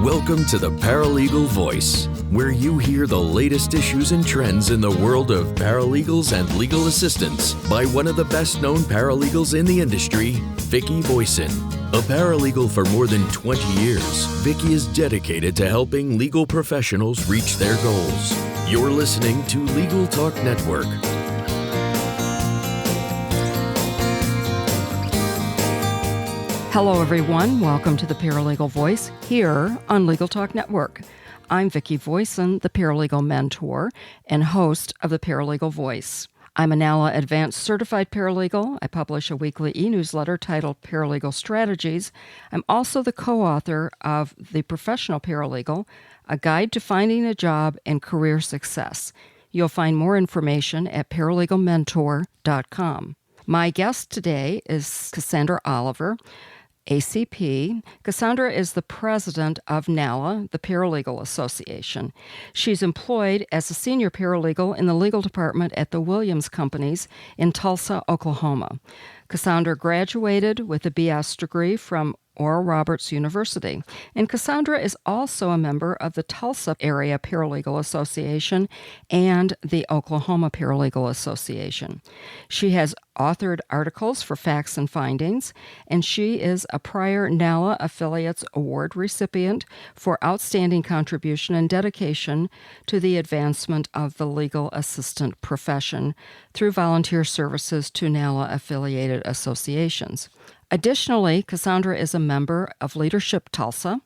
Welcome to the Paralegal Voice, where you hear the latest issues and trends in the world of paralegals and legal assistance by one of the best-known paralegals in the industry, Vicki Voisin. A paralegal for more than 20 years, Vicki is dedicated to helping legal professionals reach their goals. You're listening to Legal Talk Network. Hello, everyone. Welcome to the Paralegal Voice here on Legal Talk Network. I'm Vicki Voisin, the Paralegal Mentor and host of the Paralegal Voice. I'm a NALA Advanced Certified Paralegal. I publish a weekly e-newsletter titled Paralegal Strategies. I'm also the co-author of The Professional Paralegal, a guide to finding a job and career success. You'll find more information at paralegalmentor.com. My guest today is Cassandra Oliver, ACP. Cassandra is the president of NALA, the Paralegal Association. She's employed as a senior paralegal in the legal department at the Williams Companies in Tulsa, Oklahoma. Cassandra graduated with a BS degree from Oral Roberts University. And Cassandra is also a member of the Tulsa Area Paralegal Association and the Oklahoma Paralegal Association. She has authored articles for Facts and Findings, and she is a prior NALA Affiliates Award recipient for outstanding contribution and dedication to the advancement of the legal assistant profession through volunteer services to NALA-affiliated associations. Additionally, Cassandra is a member of Leadership Tulsa.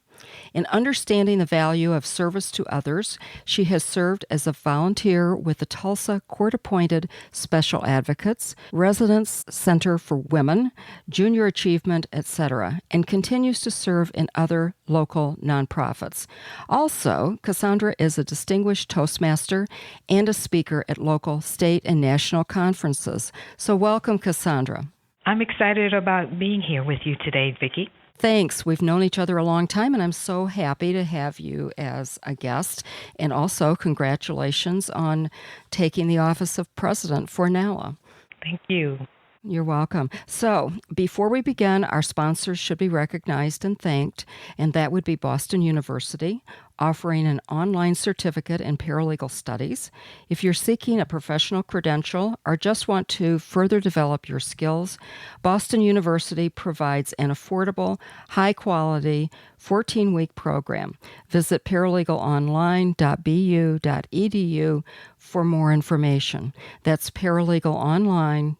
In understanding the value of service to others, she has served as a volunteer with the Tulsa Court-Appointed Special Advocates, Residence Center for Women, Junior Achievement, etc., and continues to serve in other local nonprofits. Also, Cassandra is a distinguished Toastmaster and a speaker at local, state, and national conferences. So welcome, Cassandra. I'm excited about being here with you today, Vicki. Thanks. We've known each other a long time, and I'm so happy to have you as a guest. And also, congratulations on taking the office of president for NALA. Thank you. You're welcome. So, before we begin, our sponsors should be recognized and thanked, and that would be Boston University, offering an online certificate in paralegal studies. If you're seeking a professional credential or just want to further develop your skills, Boston University provides an affordable, high-quality 14-week program. Visit paralegalonline.bu.edu for more information. That's paralegalonline.bu.edu.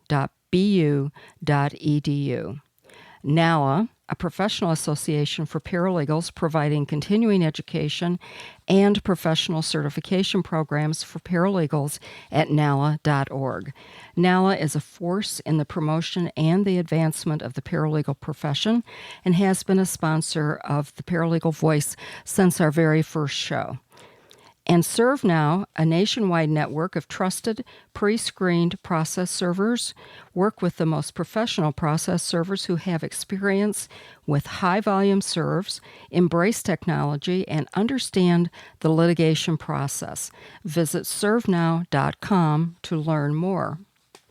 NALA, a professional association for paralegals providing continuing education and professional certification programs for paralegals at NALA.org. NALA is a force in the promotion and the advancement of the paralegal profession and has been a sponsor of the Paralegal Voice since our very first show. And ServeNow, a nationwide network of trusted, pre-screened process servers, work with the most professional process servers who have experience with high-volume serves, embrace technology, and understand the litigation process. Visit servenow.com to learn more.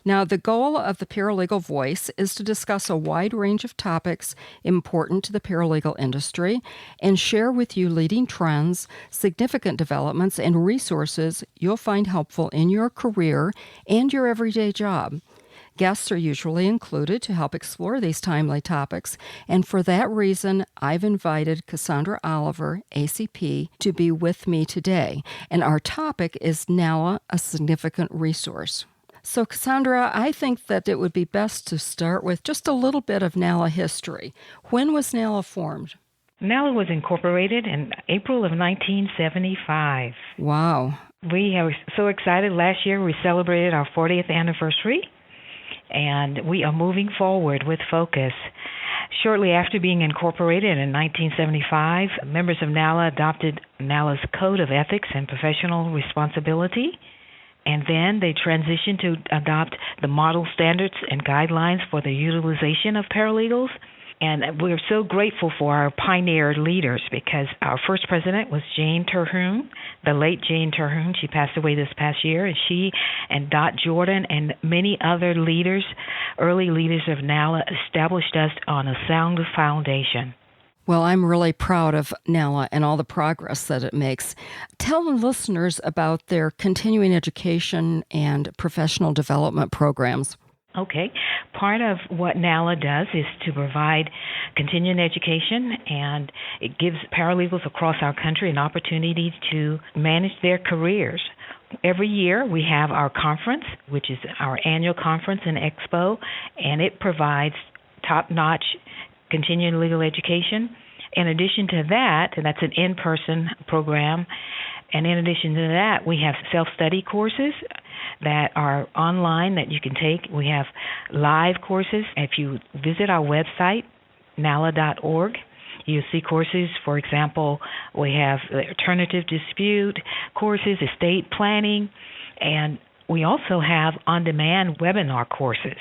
Now, the goal of the Paralegal Voice is to discuss a wide range of topics important to the paralegal industry and share with you leading trends, significant developments, and resources you'll find helpful in your career and your everyday job. Guests are usually included to help explore these timely topics, and for that reason, I've invited Cassandra Oliver, ACP, to be with me today, and our topic is NALA, a significant resource. So, Cassandra, I think that it would be best to start with just a little bit of NALA history. When was NALA formed? NALA was incorporated in April of 1975. Wow. We are so excited. Last year we celebrated our 40th anniversary, and we are moving forward with focus. Shortly after being incorporated in 1975, members of NALA adopted NALA's Code of Ethics and Professional Responsibility. And then they transitioned to adopt the model standards and guidelines for the utilization of paralegals. And we're so grateful for our pioneer leaders because our first president was Jane Terhune, the late Jane Terhune. She passed away this past year. And she and Dot Jordan and many other leaders, early leaders of NALA, established us on a sound foundation. Well, I'm really proud of NALA and all the progress that it makes. Tell the listeners about their continuing education and professional development programs. Okay. Part of what NALA does is to provide continuing education, and it gives paralegals across our country an opportunity to manage their careers. Every year we have our conference, which is our annual conference and expo, and it provides top-notch continuing legal education. In addition to that, and that's an in-person program, and in addition to that, we have self-study courses that are online that you can take. We have live courses. If you visit our website, NALA.org, you'll see courses. For example, we have alternative dispute courses, estate planning, and we also have on-demand webinar courses.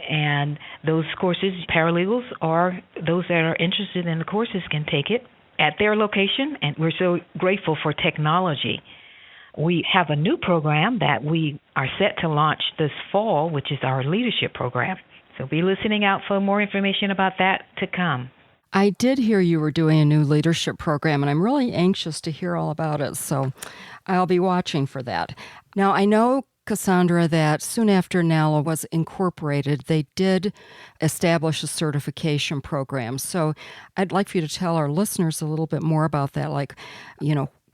And those courses, paralegals or those that are interested in the courses can take it at their location, and we're so grateful for technology. We have a new program that we are set to launch this fall, which is our leadership program. So be listening out for more information about that to come. I did hear you were doing a new leadership program, and I'm really anxious to hear all about it, so I'll be watching for that. Now, I know, Cassandra, that soon after NALA was incorporated, they did establish a certification program. So I'd like for you to tell our listeners a little bit more about that, like,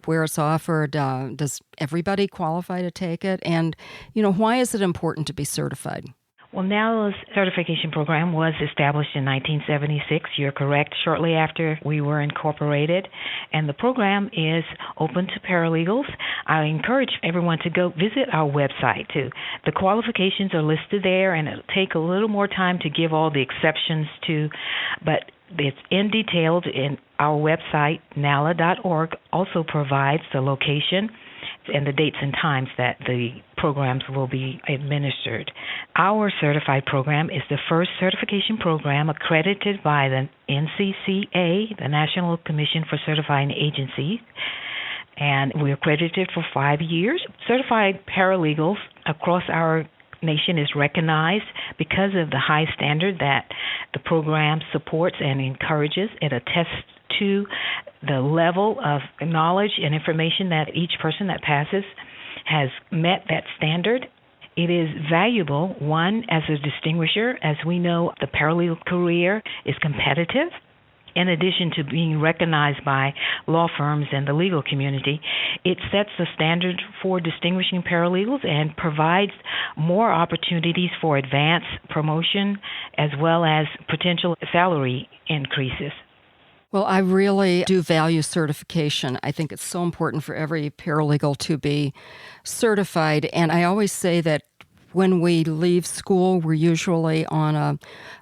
where it's offered. Does everybody qualify to take it? And, why is it important to be certified? Well, NALA's certification program was established in 1976. You're correct, shortly after we were incorporated. And the program is open to paralegals. I encourage everyone to go visit our website, too. The qualifications are listed there, and it'll take a little more time to give all the exceptions to, but it's in detailed in our website. NALA.org also provides the location and the dates and times that the programs will be administered. Our certified program is the first certification program accredited by the NCCA, the National Commission for Certifying Agencies, and we're accredited for 5 years. Certified paralegals across our nation is recognized because of the high standard that the program supports and encourages. It attests to the level of knowledge and information that each person that passes has met that standard. It is valuable, one, as a distinguisher, as we know the paralegal career is competitive. In addition to being recognized by law firms and the legal community, it sets the standard for distinguishing paralegals and provides more opportunities for advance promotion as well as potential salary increases. Well, I really do value certification. I think it's so important for every paralegal to be certified. And I always say that when we leave school, we're usually on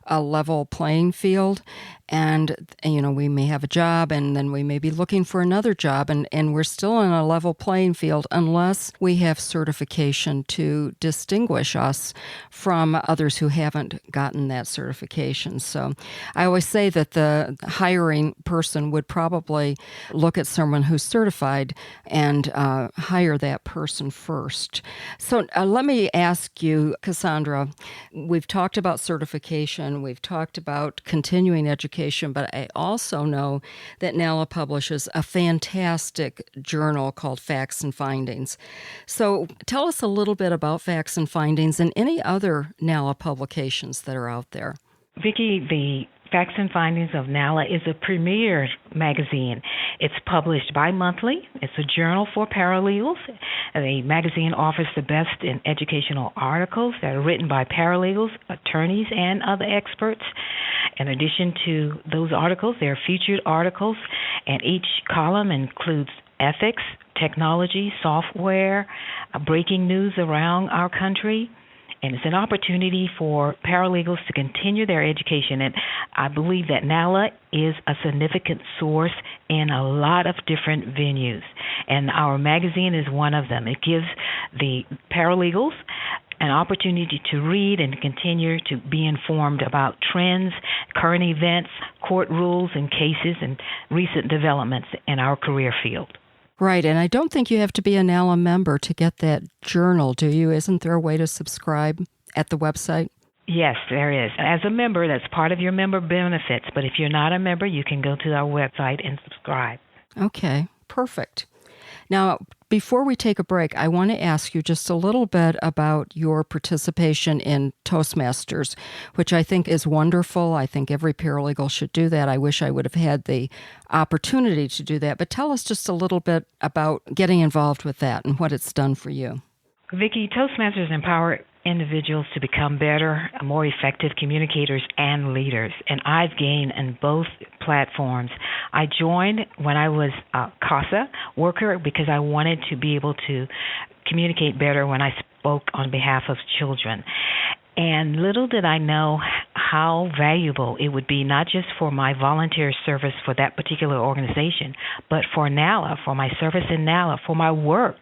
a level playing field. And, we may have a job and then we may be looking for another job, and we're still on a level playing field unless we have certification to distinguish us from others who haven't gotten that certification. So I always say that the hiring person would probably look at someone who's certified and hire that person first. So let me ask you, Cassandra, we've talked about certification, we've talked about continuing education, but I also know that NALA publishes a fantastic journal called Facts and Findings. So tell us a little bit about Facts and Findings and any other NALA publications that are out there. Vicki, the Facts and Findings of NALA is a premier magazine. It's published bi-monthly. It's a journal for paralegals. The magazine offers the best in educational articles that are written by paralegals, attorneys, and other experts. In addition to those articles, there are featured articles, and each column includes ethics, technology, software, breaking news around our country. And it's an opportunity for paralegals to continue their education. And I believe that NALA is a significant source in a lot of different venues. And our magazine is one of them. It gives the paralegals an opportunity to read and continue to be informed about trends, current events, court rules and cases, and recent developments in our career field. Right, and I don't think you have to be a NALA member to get that journal, do you? Isn't there a way to subscribe at the website? Yes, there is. As a member, that's part of your member benefits. But if you're not a member, you can go to our website and subscribe. Okay, perfect. Now, before we take a break, I want to ask you just a little bit about your participation in Toastmasters, which I think is wonderful. I think every paralegal should do that. I wish I would have had the opportunity to do that. But tell us just a little bit about getting involved with that and what it's done for you. Vicki, Toastmasters empower individuals to become better, more effective communicators and leaders. And I've gained in both platforms. I joined when I was a CASA worker because I wanted to be able to communicate better when I spoke on behalf of children. And little did I know how valuable it would be, not just for my volunteer service for that particular organization, but for NALA, for my service in NALA, for my work.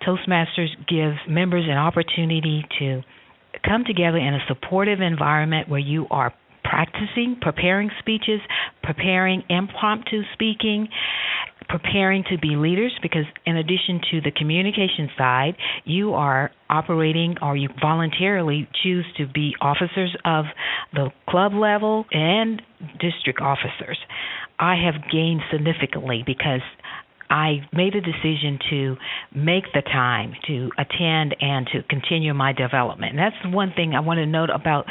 Toastmasters gives members an opportunity to come together in a supportive environment where you are practicing, preparing speeches, preparing impromptu speaking, preparing to be leaders, because in addition to the communication side, you are operating or you voluntarily choose to be officers of the club level and district officers. I have gained significantly because I made a decision to make the time to attend and to continue my development. And that's one thing I want to note about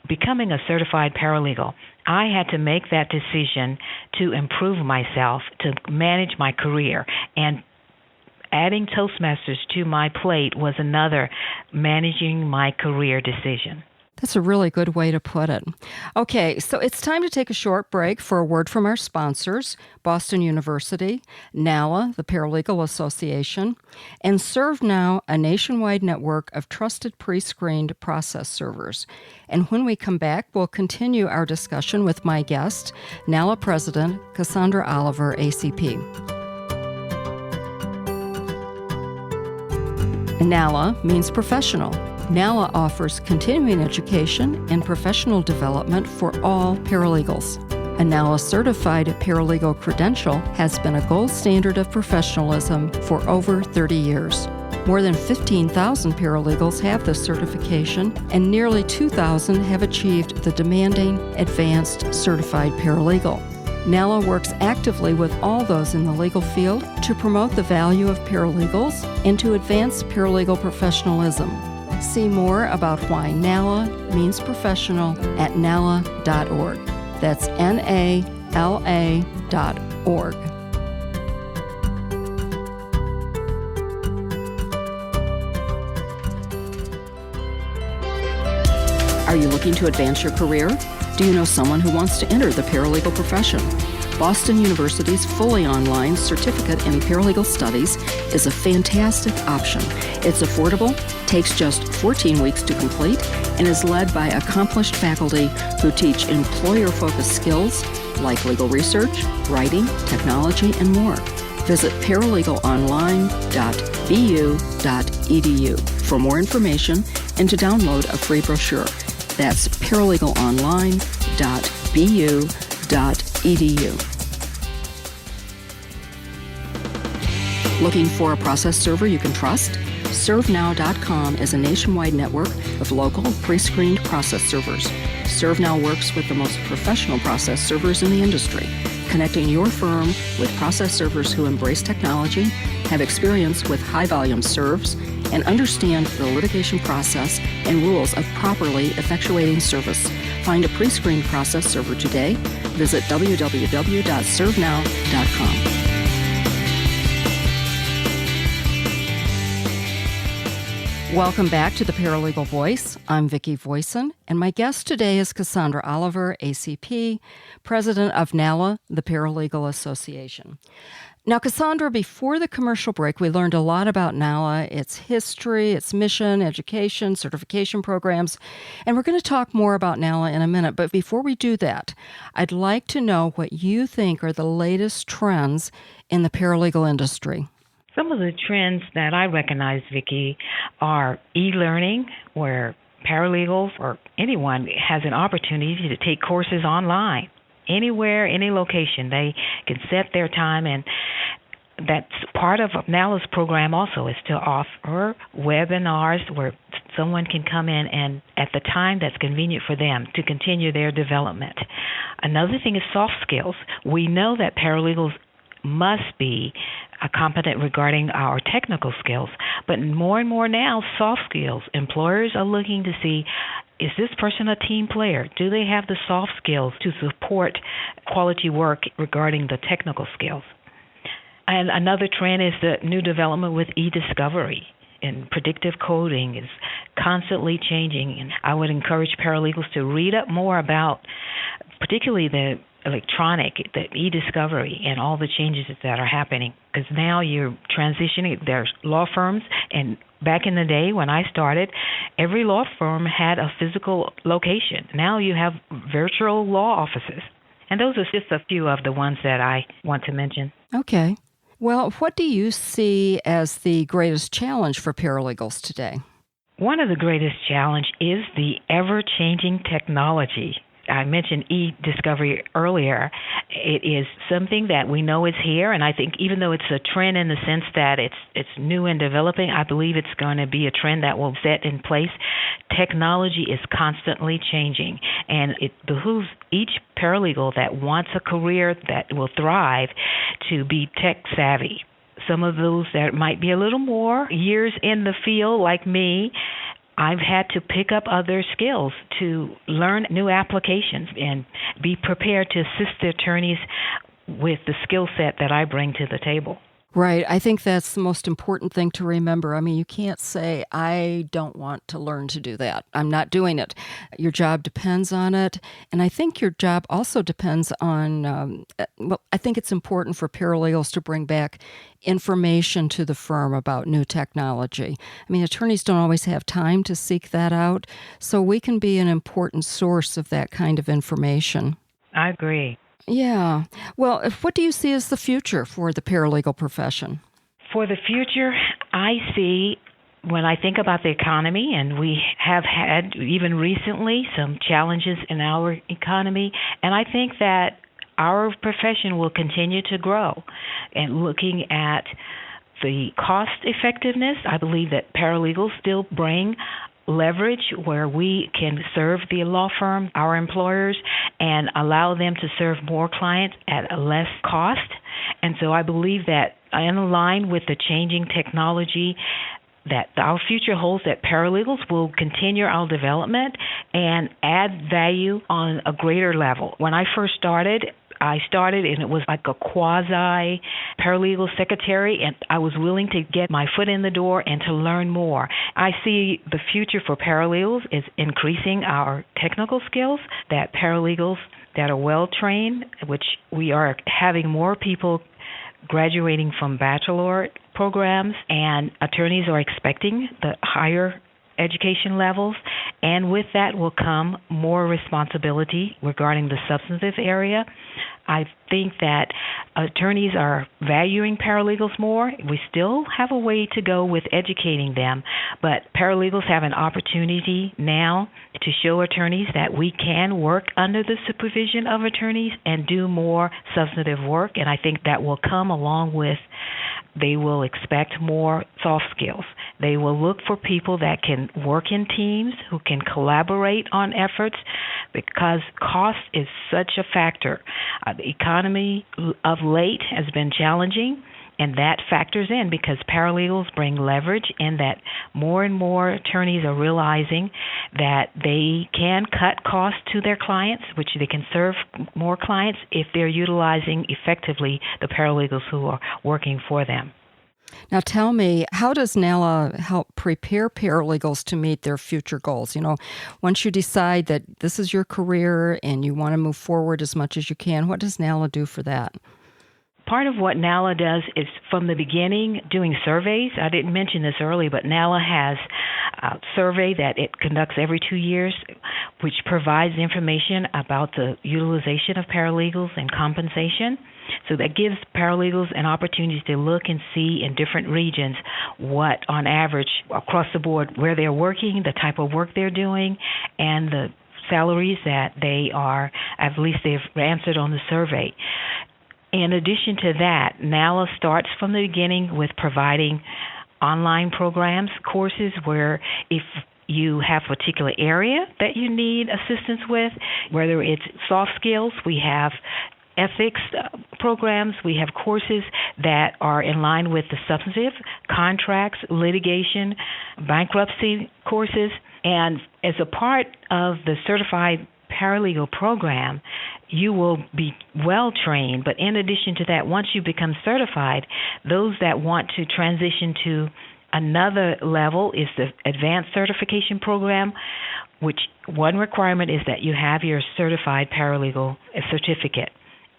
becoming a certified paralegal. I had to make that decision to improve myself, to manage my career. And adding Toastmasters to my plate was another managing my career decision. That's a really good way to put it. Okay, so it's time to take a short break for a word from our sponsors, Boston University, NALA, the Paralegal Association, and ServeNow, a nationwide network of trusted pre-screened process servers. And when we come back, we'll continue our discussion with my guest, NALA President Cassandra Oliver, ACP. NALA means professional. NALA offers continuing education and professional development for all paralegals. A NALA certified paralegal credential has been a gold standard of professionalism for over 30 years. More than 15,000 paralegals have this certification, and nearly 2,000 have achieved the demanding Advanced Certified Paralegal. NALA works actively with all those in the legal field to promote the value of paralegals and to advance paralegal professionalism. See more about why NALA means professional at NALA.org. That's NALA.org. Are you looking to advance your career? Do you know someone who wants to enter the paralegal profession? Boston University's fully online certificate in paralegal studies is a fantastic option. It's affordable, takes just 14 weeks to complete, and is led by accomplished faculty who teach employer-focused skills like legal research, writing, technology, and more. Visit paralegalonline.bu.edu for more information and to download a free brochure. That's paralegalonline.bu.edu. Looking for a process server you can trust? ServeNow.com is a nationwide network of local pre-screened process servers. ServeNow works with the most professional process servers in the industry, connecting your firm with process servers who embrace technology, have experience with high-volume serves, and understand the litigation process and rules of properly effectuating service. Find a pre-screened process server today. Visit www.servenow.com. Welcome back to the Paralegal Voice. I'm Vicki Voisin, and my guest today is Cassandra Oliver, ACP, President of NALA, the Paralegal Association. Now, Cassandra, before the commercial break, we learned a lot about NALA, its history, its mission, education, certification programs, and we're going to talk more about NALA in a minute. But before we do that, I'd like to know what you think are the latest trends in the paralegal industry. Some of the trends that I recognize, Vicki, are e-learning, where paralegals or anyone has an opportunity to take courses online. Anywhere, any location, they can set their time, and that's part of NALA's program also, is to offer webinars where someone can come in and at the time that's convenient for them to continue their development. Another thing is soft skills. We know that paralegals must be competent regarding our technical skills, but more and more now, soft skills. Employers are looking to see, is this person a team player? Do they have the soft skills to support quality work regarding the technical skills? And another trend is the new development with e-discovery. And predictive coding is constantly changing. And I would encourage paralegals to read up more about particularly the electronic, the e-discovery, and all the changes that are happening. Because now you're transitioning. There's law firms, and back in the day when I started, every law firm had a physical location. Now you have virtual law offices. And those are just a few of the ones that I want to mention. Okay. Well, what do you see as the greatest challenge for paralegals today? One of the greatest challenge is the ever-changing technology. I mentioned e-discovery earlier. It is something that we know is here, and I think even though it's a trend in the sense that it's new and developing, I believe it's going to be a trend that will set in place. Technology is constantly changing, and it behooves each paralegal that wants a career that will thrive to be tech savvy. Some of those that might be a little more years in the field, like me, I've had to pick up other skills to learn new applications and be prepared to assist the attorneys with the skill set that I bring to the table. Right. I think that's the most important thing to remember. I mean, you can't say, I don't want to learn to do that. I'm not doing it. Your job depends on it. And I think your job also depends on, I think it's important for paralegals to bring back information to the firm about new technology. I mean, attorneys don't always have time to seek that out, so we can be an important source of that kind of information. I agree. Yeah. Well, what do you see as the future for the paralegal profession? For the future, I see, when I think about the economy, and we have had even recently some challenges in our economy, and I think that our profession will continue to grow. And looking at the cost effectiveness, I believe that paralegals still bring leverage where we can serve the law firm, our employers, and allow them to serve more clients at a less cost. And so I believe that in line with the changing technology, that our future holds that paralegals will continue our development and add value on a greater level. When I first started, and it was like a quasi-paralegal secretary, and I was willing to get my foot in the door and to learn more. I see the future for paralegals is increasing our technical skills, that paralegals that are well-trained, which we are having more people graduating from bachelorate programs, and attorneys are expecting the higher education levels, and with that will come more responsibility regarding the substantive area. I think that attorneys are valuing paralegals more. We still have a way to go with educating them, but paralegals have an opportunity now to show attorneys that we can work under the supervision of attorneys and do more substantive work, and I think that will come along with they will expect more soft skills. They will look for people that can work in teams, who can collaborate on efforts, because cost is such a factor. The economy of late has been challenging, and that factors in because paralegals bring leverage, and that more and more attorneys are realizing that they can cut costs to their clients, which they can serve more clients if they're utilizing effectively the paralegals who are working for them. Now tell me, how does NALA help prepare paralegals to meet their future goals? You know, once you decide that this is your career and you want to move forward as much as you can, what does NALA do for that? Part of what NALA does is from the beginning doing surveys. I didn't mention this earlier, but NALA has a survey that it conducts every 2 years, which provides information about the utilization of paralegals and compensation. So that gives paralegals an opportunity to look and see in different regions what, on average, across the board, where they're working, the type of work they're doing, and the salaries that they are, at least they've answered on the survey. In addition to that, NALA starts from the beginning with providing online programs, courses where if you have a particular area that you need assistance with, whether it's soft skills, we have ethics programs, we have courses that are in line with the substantive, contracts, litigation, bankruptcy courses. And as a part of the certified paralegal program, you will be well trained. But in addition to that, once you become certified, those that want to transition to another level is the advanced certification program, which one requirement is that you have your certified paralegal certificate.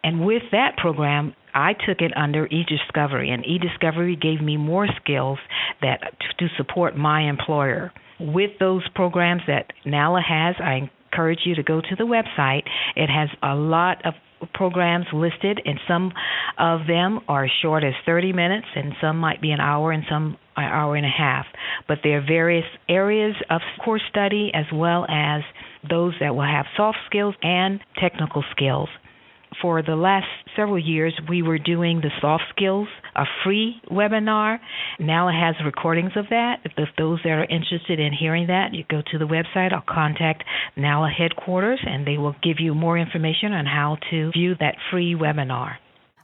And with that program, I took it under eDiscovery, and eDiscovery gave me more skills to support my employer. With those programs that NALA has, I encourage you to go to the website. It has a lot of programs listed, and some of them are as short as 30 minutes, and some might be an hour, and some an hour and a half. But there are various areas of course study, as well as those that will have soft skills and technical skills. For the last several years, we were doing the soft skills, a free webinar. NALA has recordings of that. If those that are interested in hearing that, you go to the website. I'll contact NALA headquarters, and they will give you more information on how to view that free webinar.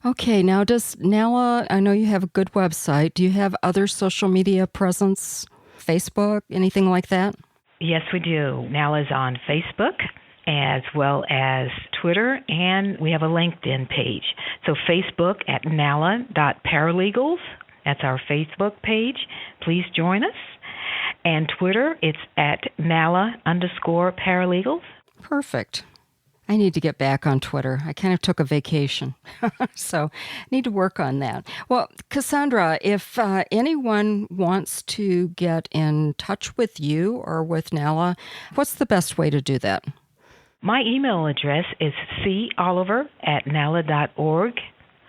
Okay, now does NALA, I know you have a good website. Do you have other social media presence, Facebook, anything like that? Yes, we do. NALA is on Facebook, as well as Twitter, and we have a LinkedIn page. So Facebook at nala.paralegals, that's our Facebook page. Please join us. And Twitter, it's at nala_paralegals. Perfect. I need to get back on Twitter. I kind of took a vacation, so need to work on that. Well, Cassandra, if anyone wants to get in touch with you or with NALA, what's the best way to do that? My email address is coliver@nala.org.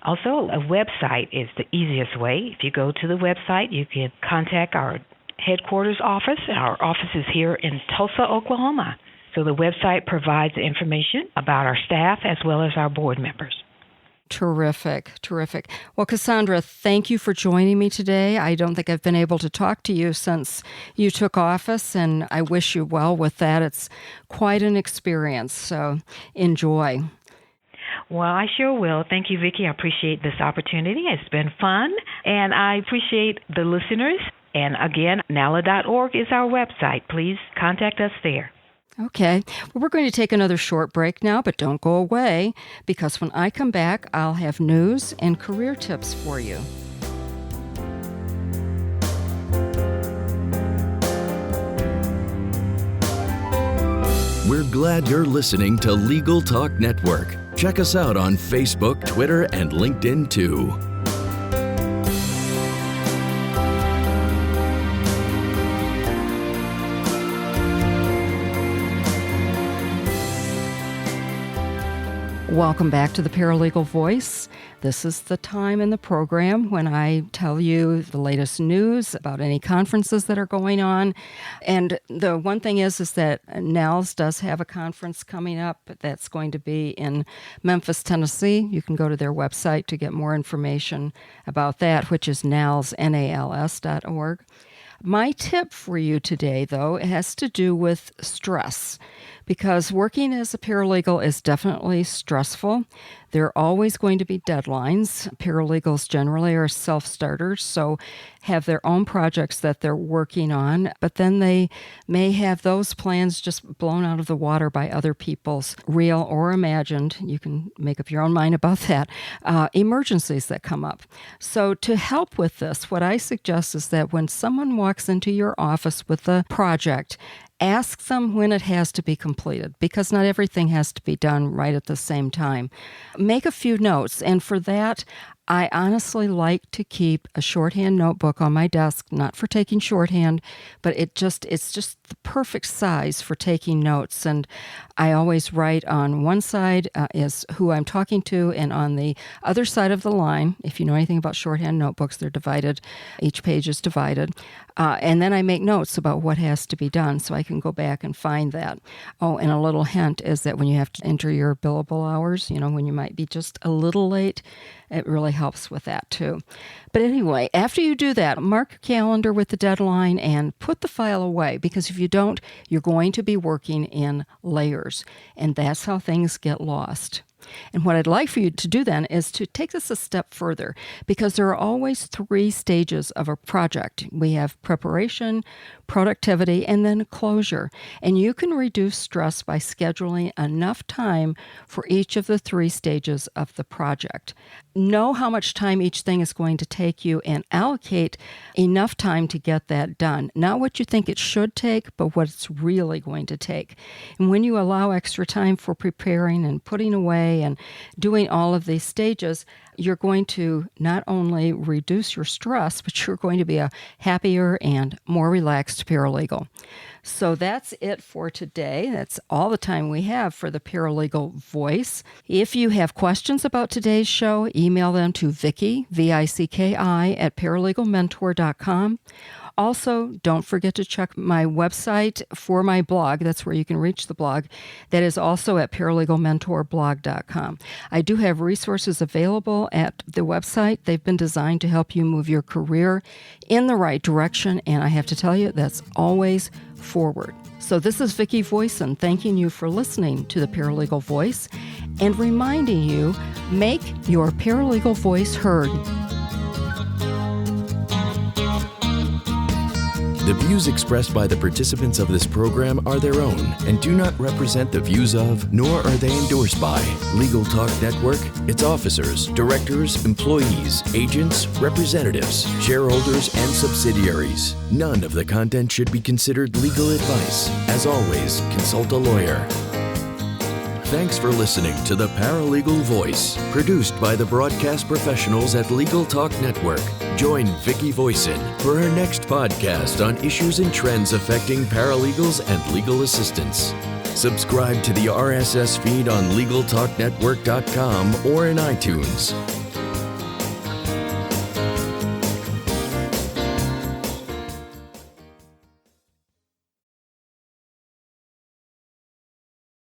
Also, a website is the easiest way. If you go to the website, you can contact our headquarters office. Our office is here in Tulsa, Oklahoma. So the website provides information about our staff as well as our board members. Terrific, terrific. Well, Cassandra, thank you for joining me today. I don't think I've been able to talk to you since you took office, and I wish you well with that. It's quite an experience, so enjoy. Well, I sure will. Thank you, Vicki. I appreciate this opportunity. It's been fun, and I appreciate the listeners. And again, nala.org is our website. Please contact us there. Okay. Well, we're going to take another short break now, but don't go away, because when I come back, I'll have news and career tips for you. We're glad you're listening to Legal Talk Network. Check us out on Facebook, Twitter, and LinkedIn too. Welcome back to the Paralegal Voice. This is the time in the program when I tell you the latest news about any conferences that are going on. And the one thing is that NALS does have a conference coming up that's going to be in Memphis, Tennessee. You can go to their website to get more information about that, which is NALS.org. My tip for you today, though, has to do with stress, because working as a paralegal is definitely stressful. There are always going to be deadlines. Paralegals generally are self-starters, so have their own projects that they're working on, but then they may have those plans just blown out of the water by other people's, real or imagined. You can make up your own mind about that. Emergencies that come up. So to help with this, what I suggest is that when someone walks into your office with a project, ask them when it has to be completed, because not everything has to be done right at the same time. Make a few notes, and for that, I honestly like to keep a shorthand notebook on my desk, not for taking shorthand, but it's just the perfect size for taking notes. And I always write on one side is who I'm talking to, and on the other side of the line, if you know anything about shorthand notebooks, they're divided. Each page is divided. And then I make notes about what has to be done so I can go back and find that. Oh, and a little hint is that when you have to enter your billable hours, when you might be just a little late, it really helps with that too. But anyway, after you do that, mark your calendar with the deadline and put the file away, because if you don't, you're going to be working in layers, and that's how things get lost. And what I'd like for you to do then is to take this a step further, because there are always 3 stages of a project. We have preparation, productivity, and then closure. And you can reduce stress by scheduling enough time for each of the 3 stages of the project. Know how much time each thing is going to take you and allocate enough time to get that done. Not what you think it should take, but what it's really going to take. And when you allow extra time for preparing and putting away and doing all of these stages, you're going to not only reduce your stress, but you're going to be a happier and more relaxed paralegal. So that's it for today. That's all the time we have for the Paralegal Voice. If you have questions about today's show, email them to Vicki, V-I-C-K-I, at paralegalmentor.com. Also, don't forget to check my website for my blog. That's where you can reach the blog. That is also at paralegalmentorblog.com. I do have resources available at the website. They've been designed to help you move your career in the right direction, and I have to tell you, that's always forward. So this is Vicki Voisin thanking you for listening to the Paralegal Voice and reminding you, make your paralegal voice heard. The views expressed by the participants of this program are their own and do not represent the views of, nor are they endorsed by, Legal Talk Network, its officers, directors, employees, agents, representatives, shareholders, and subsidiaries. None of the content should be considered legal advice. As always, consult a lawyer. Thanks for listening to the Paralegal Voice, produced by the broadcast professionals at Legal Talk Network. Join Vicki Voisin for her next podcast on issues and trends affecting paralegals and legal assistants. Subscribe to the RSS feed on LegalTalkNetwork.com or in iTunes.